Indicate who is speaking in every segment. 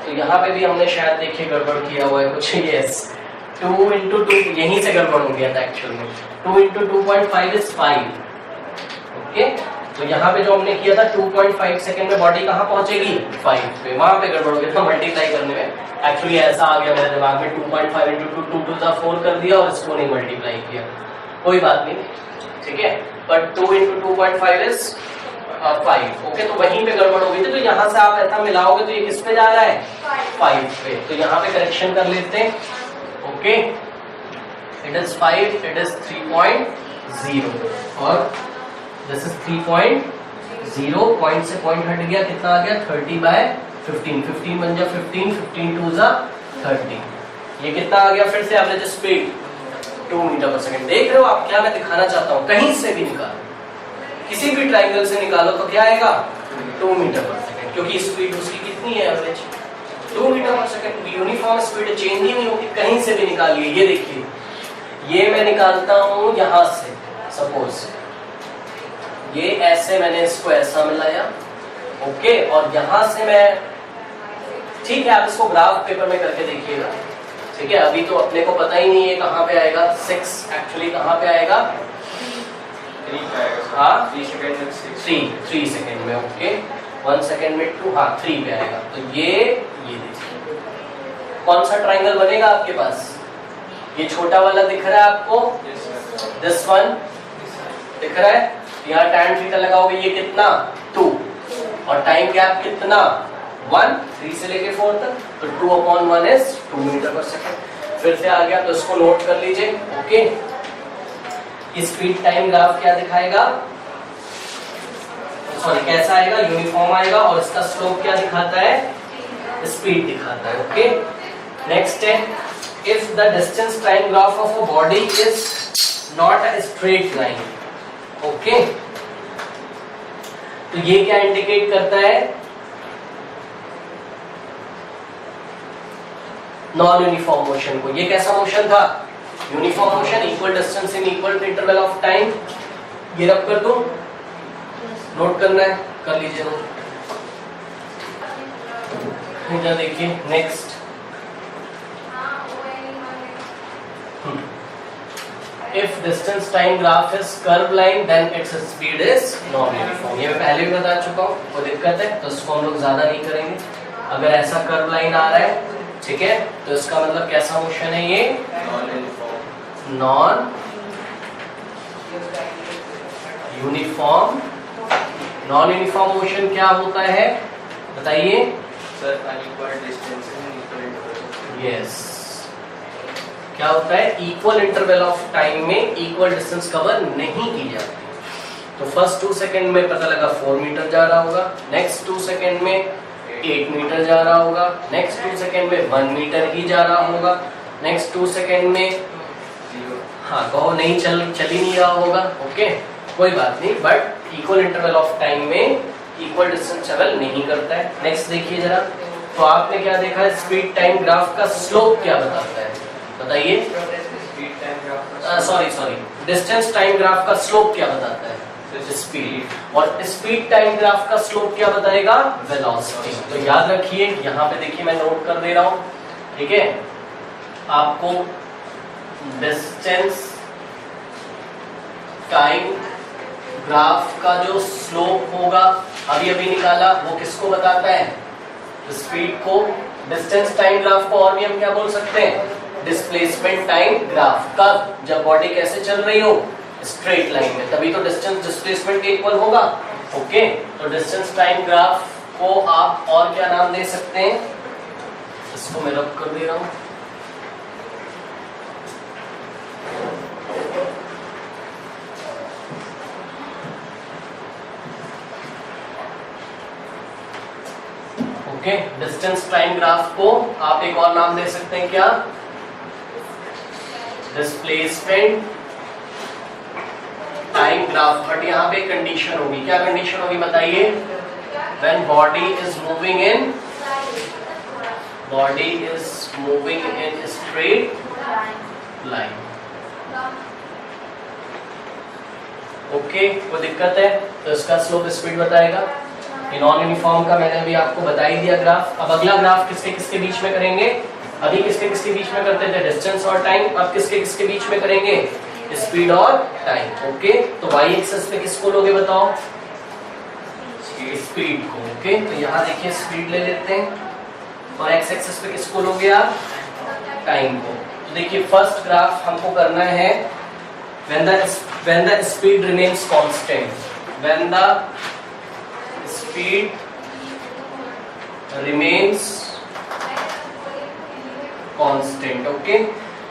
Speaker 1: तो यहाँ पे भी हमने शायद देखिए गड़बड़ किया हुआ है कुछ। यस 2 इंटू 2 यहीं से गड़बड़ हो गया था एक्चुअल में। 2 इंटू 2.5 इज 5। ओके तो यहाँ पे जो हमने किया था 2.5 सेकंड में बॉडी कहाँ पहुंचेगी 5 पे, वहां पे गड़बड़ हो गया था मल्टीप्लाई करने में। एक्चुअली ऐसा आ गया मेरे दिमाग में 2.5 इंटू 2 2 to 4 कर दिया और इसको नहीं मल्टीप्लाई किया। कोई बात नहीं, ठीक है। But 2 into 2.5 is 5। ओके तो वहीं पे गड़बड़ हो गई थी। तो यहाँ से आप ऐसा मिलाओगे तो ये किस पे जा रहा है 5 पे। तो यहाँ पे करेक्शन कर लेते हैं। Okay it is 5, it is 3.0 और दिस इज 3.0। पॉइंट से पॉइंट हट गया, कितना आ गया 30/15। 15 बन जा 15, 15 2 जा 30। ये कितना आ गया फिर से एवरेज स्पीड 2 मीटर पर सेकंड। देख रहे हो आप क्या मैं दिखाना चाहता हूँ, कहीं से भी निकालो, किसी भी ट्राइंगल से निकालो तो क्या आएगा 2 मीटर पर सेकंड, क्योंकि स्पीड उसकी कितनी है एवरेज 2 मीटर पर सेकंड। यूनिफॉर्म स्पीड चेंज ही नहीं होगी, कहीं से भी निकालिए। ये देखिए ये मैं निकालता हूँ यहाँ से, सपोज ये ऐसे मैंने इसको ऐसा मिलाया। ओके और यहाँ से मैं, ठीक है आप इसको ग्राफ पेपर में करके देखिएगा, ठीक है। अभी तो अपने को पता ही नहीं है कहाँ पे आएगा 6, एक्चुअली कहाँ पे आएगा
Speaker 2: 3 पे आएगा।
Speaker 1: हाँ
Speaker 2: 3 सेकंड में 6,
Speaker 1: 3 सेकंड में। ओके 1 सेकंड में 2, हाँ 3 पे आएगा। तो ये देखिए कौन सा ट्राइंगल बनेगा आपके पास, ये छोटा वाला दिख रहा है आपको, दिस वन दिख रहा है। यहाँ tan थीटा लगाओगे ये कितना 2 और टाइम गैप कितना 1, 3 से लेके 4 तक, तो 2/1 इज 2 मीटर पर सेकंड। फिर से आ गया तो इसको नोट कर लीजिए। ओके स्पीड टाइम ग्राफ क्या दिखाएगा, सॉरी कैसा आएगा, यूनिफॉर्म आएगा और इसका स्लोप क्या दिखाता है स्पीड दिखाता है। ओके नेक्स्ट है if the distance time graph of a body is not a straight line. Okay तो ये क्या इंडिकेट करता है नॉन यूनिफॉर्म मोशन को। ये कैसा मोशन था uniform motion, equal distance in equal interval of time. ये रब कर दो, नोट करना है कर लीजिए नोट। इधर देखिए next if distance time graph is curve line then its speed is non uniform। ये मैं पहले भी बता चुका हूँ, कोई दिक्कत है तो इसको हम लोग ज्यादा नहीं करेंगे। अगर ऐसा कर्व लाइन आ रहा है ठीक है तो इसका मतलब कैसा मोशन है ये non uniform. Non uniform motion क्या होता है बताइए
Speaker 2: sir, unequal distance in equal interval.
Speaker 1: Yes क्या होता है इक्वल इंटरवल ऑफ टाइम में इक्वल डिस्टेंस कवर नहीं की जाती। तो फर्स्ट 2 सेकंड में पता लगा 4 मीटर जा रहा होगा, नेक्स्ट 2 सेकंड में 8 मीटर जा रहा होगा, नेक्स्ट 2 सेकंड में 1 मीटर ही जा रहा होगा, नेक्स्ट 2 सेकंड में हाँ कहो नहीं चल ही नहीं रहा होगा। ओके कोई बात नहीं, but equal interval of time में इक्वल डिस्टेंस ट्रेवल नहीं करता है। नेक्स्ट देखिए जरा, तो आपने क्या देखा स्पीड टाइम ग्राफ का स्लोप क्या बताता है बताइए, सॉरी डिस्टेंस टाइम ग्राफ का स्लोप क्या बताता है स्पीड, और स्पीड टाइम ग्राफ का स्लोप क्या बताएगा वेलोसिटी। तो याद रखिए यहाँ पे देखिए मैं नोट कर दे रहा हूँ, ठीक है। आपको डिस्टेंस टाइम ग्राफ का जो स्लोप होगा अभी अभी निकाला वो किसको बताता है स्पीड को। डिस्टेंस टाइम ग्राफ को और भी हम क्या बोल सकते हैं डिस्प्लेसमेंट टाइम ग्राफ। कब जब बॉडी कैसे चल रही हो स्ट्रेट लाइन में, तभी तो डिस्टेंस डिस्प्लेसमेंट के इक्वल होगा। ओके तो डिस्टेंस टाइम ग्राफ को आप और क्या नाम दे सकते हैं, इसको मैं रब कर दे रहा हूं। ओके डिस्टेंस टाइम ग्राफ को आप एक और नाम दे सकते हैं क्या डिस्प्लेसमेंट टाइम ग्राफ। बट यहाँ पे कंडीशन होगी, क्या कंडीशन होगी बताइए, when body is moving in straight line. Okay कोई दिक्कत है तो इसका स्लोप स्पीड बताएगा ये नॉन यूनिफॉर्म का मैंने अभी आपको बता ही दिया ग्राफ। अब अगला ग्राफ किसके किसके बीच में करेंगे? अभी किसके किसके बीच में करते थे? डिस्टेंस और टाइम। अब किसके किसके बीच में करेंगे? स्पीड और टाइम। ओके, तो वाई एक्सिस पे किसको लोगे बताओ? स्पीड को। ओके, तो यहाँ देखिए स्पीड ले लेते हैं और एक्स एक्सिस पे किसको लोगे आप? टाइम को। तो देखिए फर्स्ट ग्राफ हमको करना है when the speed remains constant, when the speed remains constant। Okay,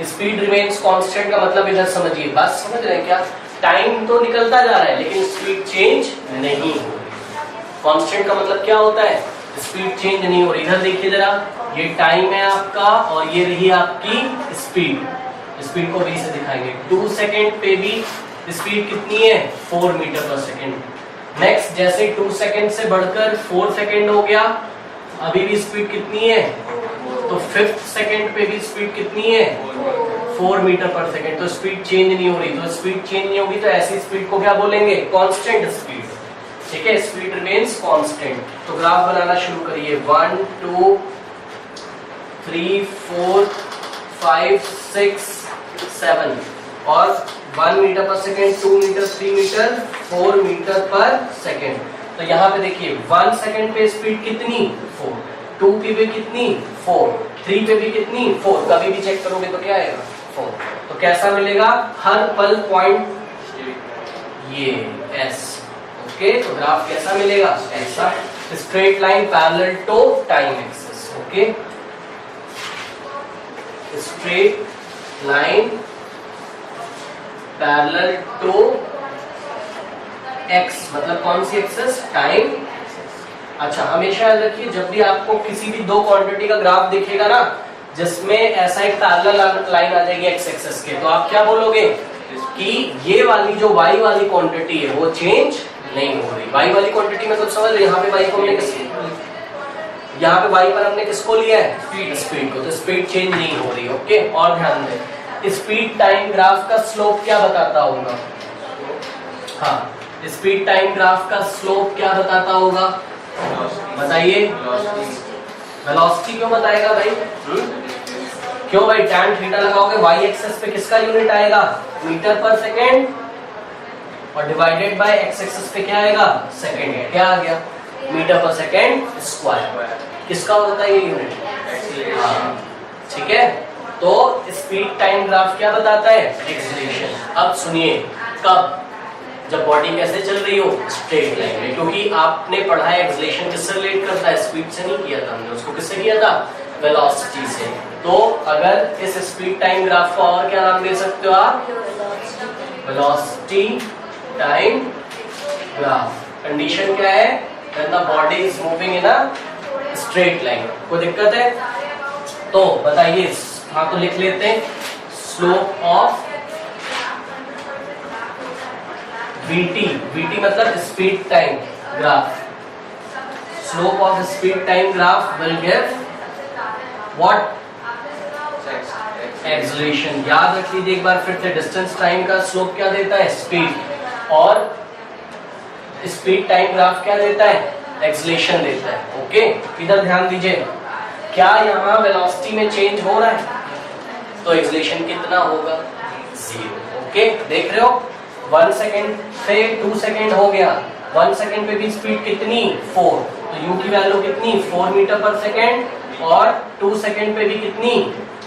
Speaker 1: speed remains constant का मतलब इधर समझिए, बात समझ रहे हैं क्या? टाइम तो निकलता जा रहा है लेकिन स्पीड चेंज नहीं हो रही। कांस्टेंट का मतलब क्या होता है? स्पीड चेंज नहीं हो रही। इधर देखिए जरा, ये टाइम है आपका और ये रही आपकी स्पीड। स्पीड को भी से दिखाएंगे। 2 सेकेंड पे भी स्पीड कितनी है? 4 मीटर पर सेकेंड। नेक्स्ट जैसे 2 सेकेंड से बढ़कर 4 सेकेंड हो गया, अभी भी स्पीड कितनी है? तो 5th सेकेंड पे भी स्पीड कितनी है? 4 मीटर पर सेकेंड। तो स्पीड चेंज नहीं हो रही। तो स्पीड चेंज नहीं होगी तो ऐसी स्पीड को क्या बोलेंगे? Constant speed. ठीक है, स्पीड रिमेन्स कांस्टेंट। तो ग्राफ बनाना शुरू करिए। 1 2 3 4 5 6 7 और 1 मीटर पर सेकेंड, 2 मीटर, 3 मीटर, 4 मीटर पर सेकेंड। तो यहाँ पे देखिए 1 सेकेंड पे स्पीड कितनी? 4। 2 पे भी कितनी? 4। 3 पे भी कितनी? 4। कभी भी चेक करोगे तो क्या आएगा? 4। तो कैसा मिलेगा? हर पल पॉइंट ये S। ओके, तो ग्राफ कैसा मिलेगा? ऐसा, straight line parallel to time axis. Okay, straight line parallel to x, मतलब कौन सी एक्सिस? टाइम। अच्छा, हमेशा याद रखिए जब भी आपको किसी भी दो क्वांटिटी का ग्राफ दिखेगा ना जिसमें ऐसा एक पैरेलल लाइन आ जाएगी एक्स एक्सिस के, तो आप क्या बोलोगे कि ये वाली जो y वाली क्वांटिटी है वो चेंज नहीं हो रही। y वाली क्वांटिटी मतलब समझ रहे, यहाँ पे y को हमने यहाँ पे y पर हमने किसको लिया है? स्पीड को। तो स्पीड चेंज नहीं हो रही। ओके, और ध्यान दें स्पीड टाइम ग्राफ का स्लोप क्या बताता होगा? हाँ, स्पीड टाइम ग्राफ का स्लोप क्या बताता होगा? बताइए। वेलोसिटी क्यों बताएगा भाई? क्यों भाई? tan थीटा लगाओगे, y एक्सिस पे किसका यूनिट आएगा? मीटर पर सेकेंड, और डिवाइडेड बाय x एक्सिस पे क्या आएगा? सेकेंड। क्या आ गया? मीटर पर सेकेंड स्क्वायर। किसका होता है ये यूनिट? हाँ, ठीक है। तो स्पीड टाइम ग्राफ क्या बताता है? एक्सीलरेशन। अब सुनिए, कब? जब बॉडी कैसे चल रही हो? स्ट्रेट लाइन में। क्योंकि आपने पढ़ा है एक्सीलरेशन किससे रिलेट करता है? स्पीड से नहीं किया था हमने, उसको किससे किया था? वेलोसिटी से। तो अगर इस स्पीड टाइम ग्राफ को और क्या नाम दे सकते हो आप? Velocity time graph. कंडीशन क्या है? When the body is moving in a straight line। कोई दिक्कत है? तो बताइए। हाँ, तो लिख लेते हैं स्लोप ऑफ VT। VT मतलब speed time graph. Slope of speed time graph will give what? Acceleration. याद रख लीजिए एक बार फिर से, डिस्टेंस टाइम का स्लोप क्या देता है? स्पीड। और स्पीड टाइम ग्राफ क्या देता है? एक्सीलरेशन देता है। ओके, इधर ध्यान दीजिए, क्या यहाँ वेलोसिटी में चेंज हो रहा है? तो एक्सीलरेशन कितना होगा? 0। ओके, देख रहे हो 1 सेकेंड से 2 सेकेंड हो गया, 1 सेकेंड पे भी स्पीड कितनी? 4। तो u की वैल्यू कितनी? 4 मीटर पर सेकेंड। और 2 सेकेंड पे भी कितनी?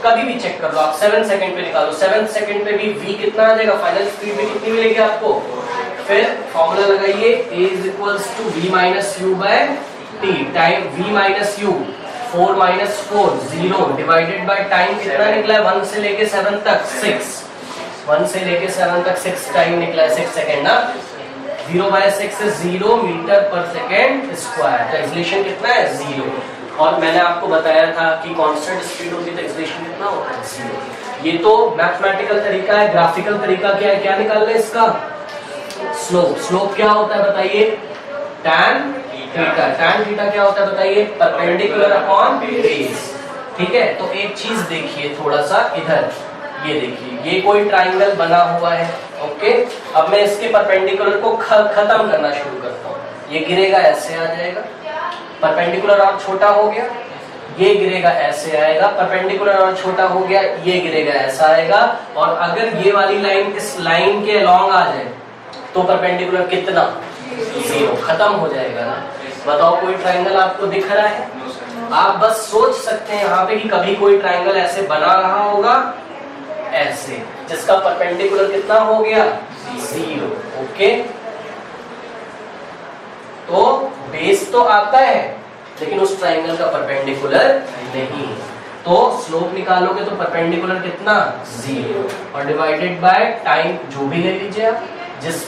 Speaker 1: कभी भी चेक कर लो आप, 7 सेकेंड पे निकालो, 7 सेकेंड पे भी v कितना आ जाएगा? फाइनल स्पीड में कितनी मिलेगी आपको? फिर फॉर्मूला लगाइए, a is equals to v minus u by t। Time v minus u 4 minus 4 0 divided by time कितना निकला है? 1 से लेके 7 तक 6। 1 से लेके 7 तक 6 टाइम निकला है, 6 सेकेंड ना। 0/6 से 0 मीटर पर सेकेंड स्क्वायर। तो एक्सीलरेशन कितना है? 0। और मैंने आपको बताया था कि कांस्टेंट स्पीड होती है तो एक्सीलरेशन कितना होता है? 0। ये तो मैथमेटिकल तरीका है। ग्राफिकल तरीका क्या है? क्या निकालना है इसका? स्लोप। स्लोप क्या होता है बताइए? tan theta. tan थीटा क्या होता है बताइए? Perpendicular upon base. ठीक है, तो एक चीज देखिए थोड़ा सा इधर, ये देखिए, ये कोई ट्राइंगल बना हुआ है। ओके, अब मैं इसके परपेंडिकुलर को खत्म करना शुरू करता हूँ। ये गिरेगा ऐसे आ जाएगा, परपेंडिकुलर आर्क छोटा हो गया, ये गिरेगा ऐसे आएगा, परपेंडिकुलर आर्क छोटा हो गया, ये गिरेगा ऐसा आएगा, और अगर ये वाली लाइन इस लाइन के अलॉन्ग आ जाए तो परपेंडिकुलर कितना 0, खत्म हो जाएगा ना। बताओ कोई ट्रायंगल आपको दिख रहा है? आप बस सोच सकते हैं यहाँ पे कि कभी कोई ट्रायंगल ऐसे बना रहा होगा ऐसे, जिसका परपेंडिकुलर कितना हो गया 0। ओके, तो बेस तो आता है लेकिन उस ट्रायंगल का परपेंडिकुलर नहीं। तो स्लोप निकालोगे तो परपेंडिकुलर कितना 0 और डिवाइडेड बाय टाइम जो भी ले लीजिए आप, जिस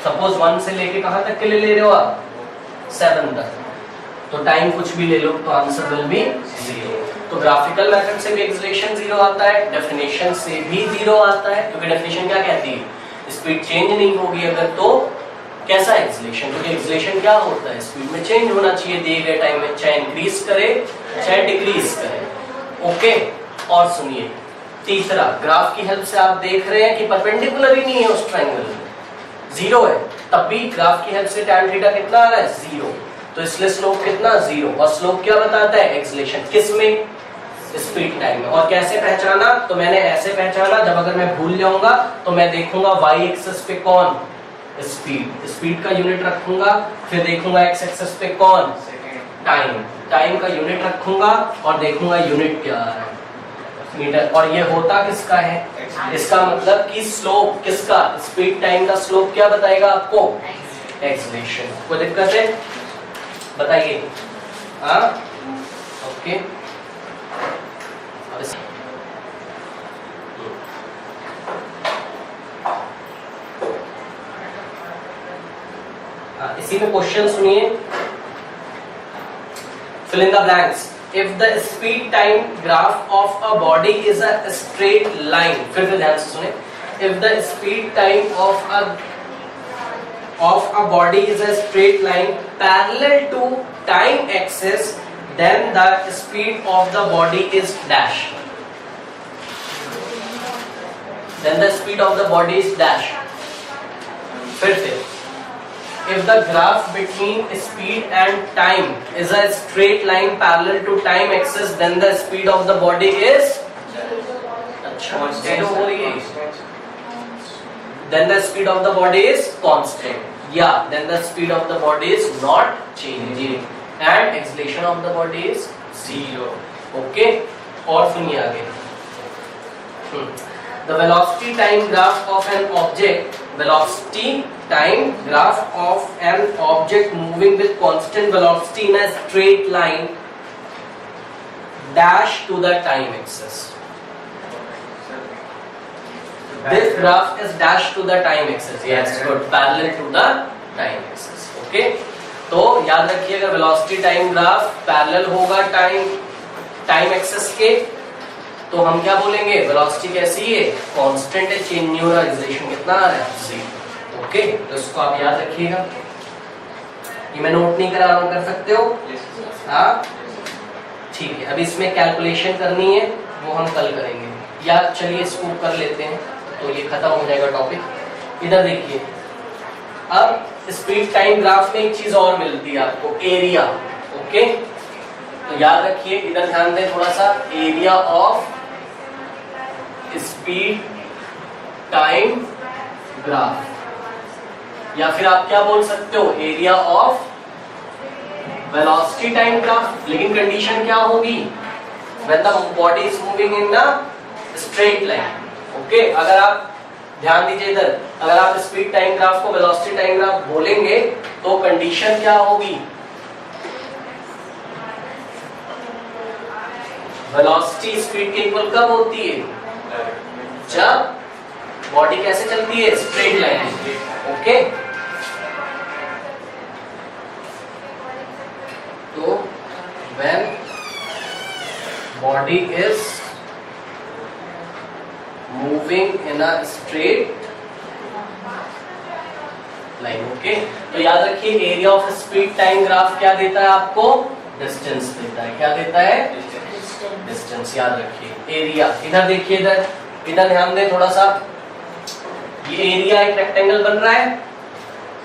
Speaker 1: सपोज 1 से लेके कहां तक के लिए ले रहे हो आप 7 तक, तो टाइम कुछ भी ले लो तो आंसर विल बी 0। तो ग्राफिकल मेथड से भी एक्सेलरेशन 0 आता है, डेफिनेशन से भी 0 आता है, क्योंकि डेफिनेशन क्या कहती है स्पीड चेंज नहीं होगी अगर, तो कैसा एक्सेलरेशन, क्योंकि एक्सेलरेशन क्या होता है स्पीड में चेंज होना चाहिए दिए गए टाइम में, चाहे इंक्रीज करे चाहे डिक्रीज करे। ओके, और सुनिए तीसरा, ग्राफ की हेल्प से आप देख रहे हैं कि परपेंडिकुलर ही नहीं है उस ट्रायंगल में, 0 है, तब भी ग्राफ की हेल्प से tan थीटा कितना आ रहा है 0, तो इसलिए स्लोप कितना 0। और स्लोप क्या बताता है एक्सेलरेशन, किस में स्पीड टाइम में। और कैसे पहचाना, तो मैंने ऐसे पहचाना, जब अगर मैं भूल जाऊंगा तो मैं देखूंगा y एक्सिस पे कौन स्पीड, स्पीड का यूनिट रखूंगा, फिर देखूंगा x एक्सिस पे कौन टाइम, टाइम का यूनिट रखूंगा और देखूंगा यूनिट क्या आ रहा है मीटर, और ये होता किसका है, इसका मतलब कि स्लोप किसका, स्पीड टाइम का स्लोप क्या बताएगा आपको एक्सेलरेशन। कोई दिक्कत है बताइए? हाँ ओके, इसी में क्वेश्चन सुनिए, fill in the blanks. If the speed time graph of a body is a straight line, फिर से ध्यान से सुने, if the speed time of a body is a straight line parallel to time axis, then the speed of the body is dash. Then the speed of the body is dash. फिर से, if the graph between speed and time is a straight line parallel to time axis, then the speed of the body is constant हो रही है, then the speed of the body is constant, yeah, then the speed of the body is not changing and acceleration of the body is 0. Okay, और सुनिए आगे, the velocity time graph of an object, velocity time graph of an object moving with constant velocity in a straight line dash to the time axis. This graph is dash to the time axis. Yes, good. Parallel to the time axis. Okay. तो याद रखिए अगर velocity time graph parallel होगा time axis के, तो हम क्या बोलेंगे वेलोसिटी कैसी है कांस्टेंट है, चेंज नहीं हो रहा, एक्सेलरेशन कितना आ रहा है 0। ओके, तो इसको आप याद रखिएगा, ये मैं नोट नहीं करा रहा हूं, कर सकते हो? हाँ ठीक है, अभी इसमें कैलकुलेशन करनी है वो हम कल करेंगे, या चलिए इसको कर लेते हैं तो ये खत्म हो जाएगा टॉपिक। इधर देखिए, अब स्पीड टाइम ग्राफ में एक चीज और मिलती है आपको, एरिया। ओके, तो याद रखिए, इधर ध्यान दें थोड़ा सा, area of speed time graph, या फिर आप क्या बोल सकते हो area of velocity time graph, लेकिन कंडीशन क्या होगी when the body is moving in a straight line. Okay, अगर आप ध्यान दीजिए इधर, अगर आप स्पीड टाइम ग्राफ को वेलोसिटी टाइम ग्राफ बोलेंगे तो कंडीशन क्या होगी, वेलोसिटी स्पीड के इक्वल कब होती है, जब बॉडी कैसे चलती है स्ट्रेट लाइन। ओके, तो when body is moving in a straight line. Okay, तो याद रखिए area of speed time graph क्या देता है आपको, डिस्टेंस देता है। क्या देता है, डिस्टेंस। याद रखिए एरिया, इधर देखिए, इधर ध्यान दें थोड़ा सा, ये एरिया एक रेक्टेंगल बन रहा है,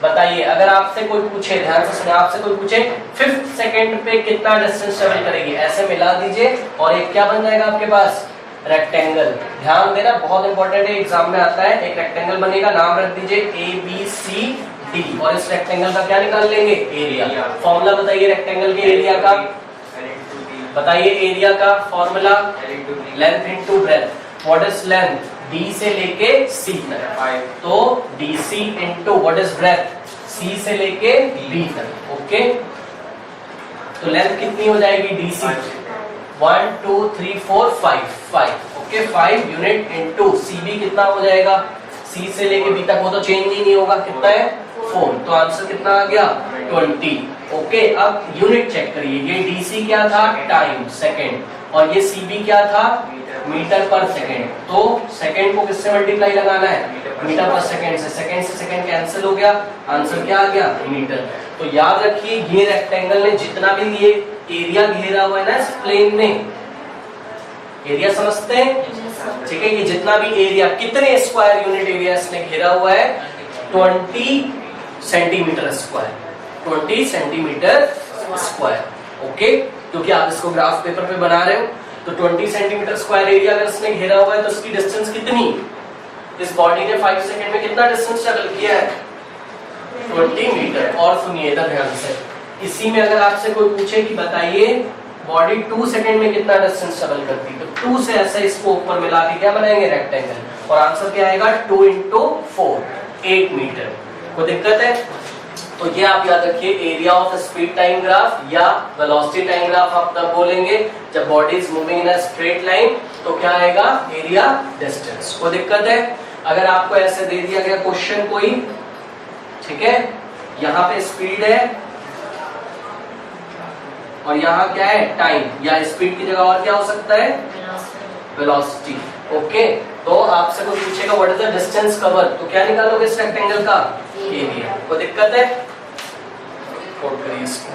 Speaker 1: बताइए अगर आपसे कोई पूछे, ध्यान से सुने, आपसे कोई पूछे 5 सेकंड पे कितना डिस्टेंस ट्रेवल करेगी, ऐसे मिला दीजिए और एक क्या बन जाएगा आपके पास, रेक्टेंगल। ध्यान देना बहुत इंपॉर्टेंट है, एग्जाम में आता है। एक रेक्टेंगल बनेगा, नाम रख दीजिए ABCD और इस रेक्टेंगल का क्या निकाल लेंगे, एरिया। फॉर्मूला बताइए रेक्टेंगल के एरिया का, बताइए एरिया का formula, length into breadth. What is length, D से लेके C तक, तो DC into what is breadth, C से लेके B तक। ओके, तो लेंथ कितनी हो जाएगी DC, 1 2 3 4 5 okay, 5 unit into CB कितना हो जाएगा, C से लेके B तक, वो तो चेंज ही नहीं होगा, कितना है 4, तो आंसर कितना आ गया 20। ओके, अब यूनिट चेक करिए, ये DC क्या था, टाइम सेकंड, और ये CB क्या था, मीटर पर सेकंड। तो सेकंड को किससे मल्टीप्लाई लगाना है, मीटर पर सेकंड से सेकंड कैंसिल हो गया, आंसर क्या आ गया, मीटर। तो याद रखिए ये रेक्टेंगल ने जितना भी ये एरिया घेरा हुआ है ना इस प्लेन में, एरिया समझते हैं, ठीक है, ये जितना भी एरिया, कितने स्क्वायर यूनिट एरिया इसने घेरा हुआ है, 20 centimetre square, 20 centimetre square. Okay, क्योंकि आप इसको ग्राफ पेपर पे बना रहे हो, तो 20 सेंटीमीटर स्क्वायर एरिया अगर इसने घेरा हुआ है तो इसकी डिस्टेंस कितनी, इस बॉडी ने 5 सेकंड में कितना डिस्टेंस ट्रैवल किया है, 20 मीटर। और सुनिए इधर ध्यान से, इसी में अगर आपसे कोई पूछे कि बताइए बॉडी 2 सेकंड में कितना डिस्टेंस ट्रैवल करती है, तो 2 से ऐसे इसको ऊपर मिला के क्या बनाएंगे, रेक्टेंगल, और आंसर क्या आएगा 2 × 4 8 मीटर। कोई दिक्कत है, तो ये आप याद रखिए, area of speed time graph या वेलोसिटी टाइम ग्राफ आप तब बोलेंगे जब body is moving in a straight line, तो क्या आएगा, एरिया डिस्टेंस। कोई दिक्कत है, अगर आपको ऐसे दे दिया गया क्वेश्चन कोई, ठीक है, यहाँ पे स्पीड है और यहाँ क्या है, टाइम, या स्पीड की जगह और क्या हो सकता है, वेलोसिटी। ओके, तो आपसे कोई पूछेगा what is the distance cover, तो क्या निकालोगे इस रेक्टेंगल का, एरिया। कोई दिक्कत है, नोट करिए इसको।